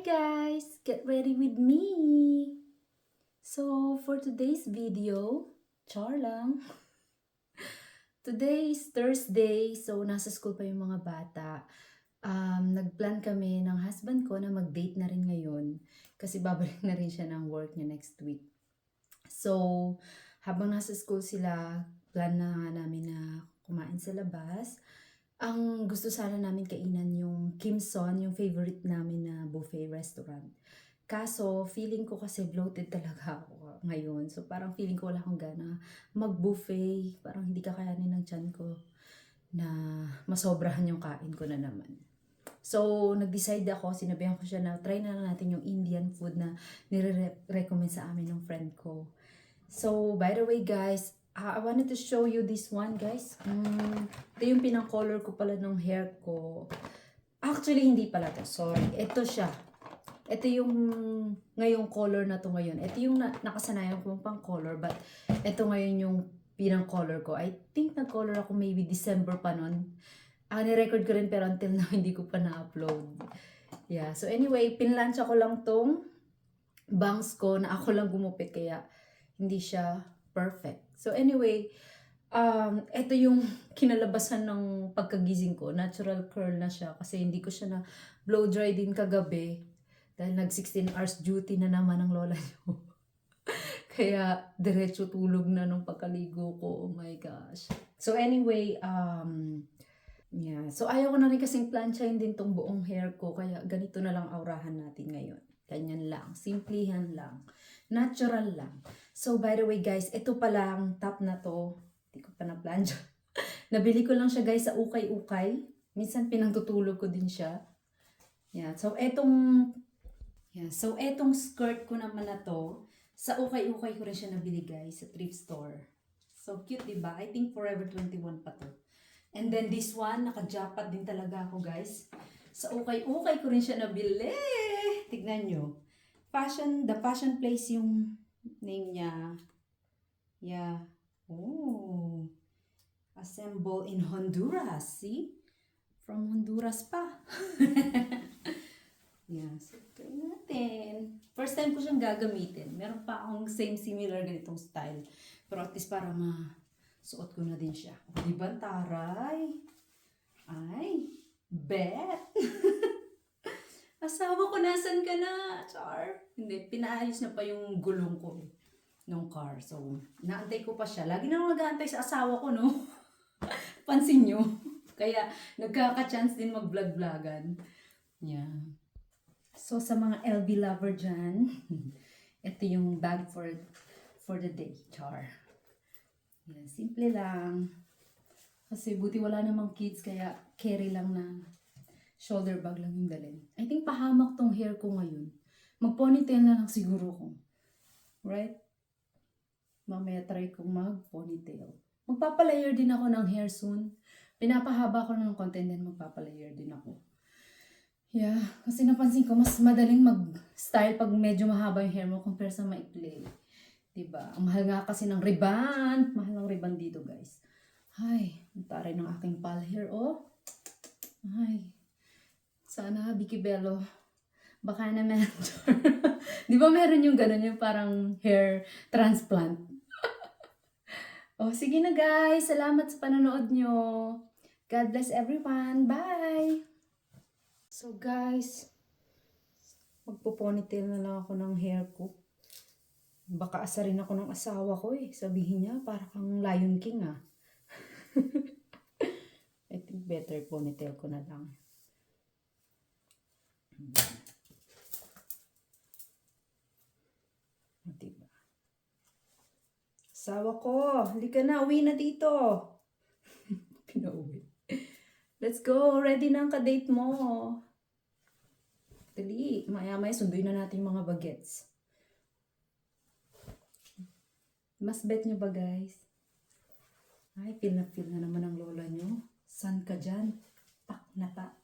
Hi guys! Get ready with me! So, for today's video, char lang. Today is Thursday, so nasa school pa yung mga bata. Nagplan kami ng husband ko na mag-date na rin ngayon kasi babalik na rin siya ng work niya next week. So, habang nasa school sila, plan na nga namin na kumain sa labas. Ang gusto sana namin kainan yung Kim Son, yung favorite namin na buffet restaurant. Kaso, feeling ko kasi bloated talaga ako ngayon. So, parang feeling ko wala akong gana mag-buffet. Parang hindi kakayanin ng tiyan ko na masobrahan yung kain ko na naman. So, nag-decide ako, sinabihan ko siya na try na lang natin yung Indian food na nire-recommend sa amin ng friend ko. So, by the way guys, I wanted to show you this one guys. Ito yung pinang-color ko pala ng hair ko. Actually, hindi pala to. Sorry. Ito siya. Ito yung ngayong color na to ngayon. Ito yung nakasanayan ko pang color. But ito ngayon yung pinang-color ko. I think nag-color ako maybe December pa nun. Ni-record ko rin pero until now hindi ko pa na-upload. Yeah. So anyway, pinlansya ko lang tong bangs ko na ako lang gumupit. Kaya hindi siya perfect. So anyway, ito yung kinalabasan ng pagkagising ko. Natural curl na siya kasi hindi ko siya na blow dry din kagabi dahil nag 16 hours duty na naman ng lola niyo. Kaya diretso tulog na nung pagkaligo ko. Oh my gosh. So anyway, yeah. So ayaw ko na rin kasing planchain din tong buong hair ko kaya ganito na lang aurahan natin ngayon. Ganyan lang. Simplihan lang. Natural lang. So, by the way guys, ito pala ang top na to. Hindi ko pa na-plan dyan. Nabili ko lang siya guys sa ukay-ukay. Minsan pinagtutulog ko din siya. Yeah. So, etong skirt ko naman na to, sa ukay-ukay ko rin siya nabili guys sa thrift store. So, cute diba? I think Forever 21 pa to. And then this one, naka-jacket din talaga ako guys. Sa ukay-ukay ko rin siya nabili. Tignan nyo. The Fashion Place yung name niya. Yeah. Oh. Assemble in Honduras. See? From Honduras pa. Yeah. So, try natin. First time ko siyang gagamitin. Meron pa akong same similar ganitong style. Pero at least para suot ko na din siya. O, diba, taray? Ay, bet. Asawa ko, nasan ka na? Char. Hindi, pinaayos na pa yung gulong ko nung car. So, naantay ko pa siya. Lagi na ako nag-aantay sa asawa ko, no? Pansin nyo. Kaya, nagkaka-chance din mag-vlog-vlogan. Yeah. So, sa mga LV lover dyan, ito yung bag for the day. Char. Yeah, simple lang. Kasi buti wala namang kids, kaya carry lang na shoulder bag lang yung dalhin. I think pahamak tong hair ko ngayon. Mag-ponytail na lang siguro ko. Right? Mamaya try kong mag-ponytail. Magpapalayer din ako ng hair soon. Pinapahaba ko ng konti and then magpapalayer din ako. Yeah, kasi napansin ko mas madaling mag-style pag medyo mahaba yung hair mo compare sa maikli. Diba? Ang mahal nga kasi ng ribbon. Mahal ng ribbon dito guys. Ay, ang taray ng aking pal hair, oh. Ay. Sana, Vicky Bello. Baka naman. Di ba meron yung ganun yung parang hair transplant? Oh, sige na guys. Salamat sa panonood nyo. God bless everyone. Bye! So guys, magpo-ponytail na lang ako ng hair ko. Baka asarin ako ng asawa ko eh. Sabihin niya, para kang Lion King ah. I think better ponytail ko na lang. Diba? Asawa ko, halika na, uwi na dito. Pinauwi. Let's go, ready na ang ka-date mo. Dali, maya-maya sunduin na natin yung mga bagets. Mas bet nyo ba guys? Ay, feel na naman ang lola nyo. San ka dyan? Tak na tak.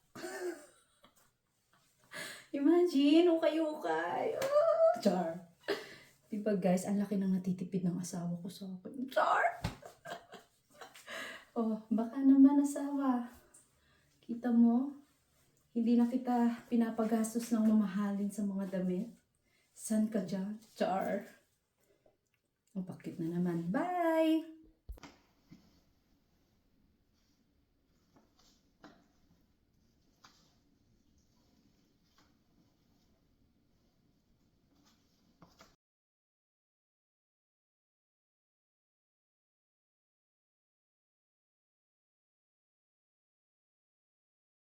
Imagine, ukay-ukay. Oh, char. Diba guys, ang laki nang natitipid ng asawa ko sa akin. Char! Oh, baka naman asawa. Kita mo? Hindi na kita pinapagastos ng mamahalin sa mga damit. San ka dyan? Char. Ang pakit na naman. Bye!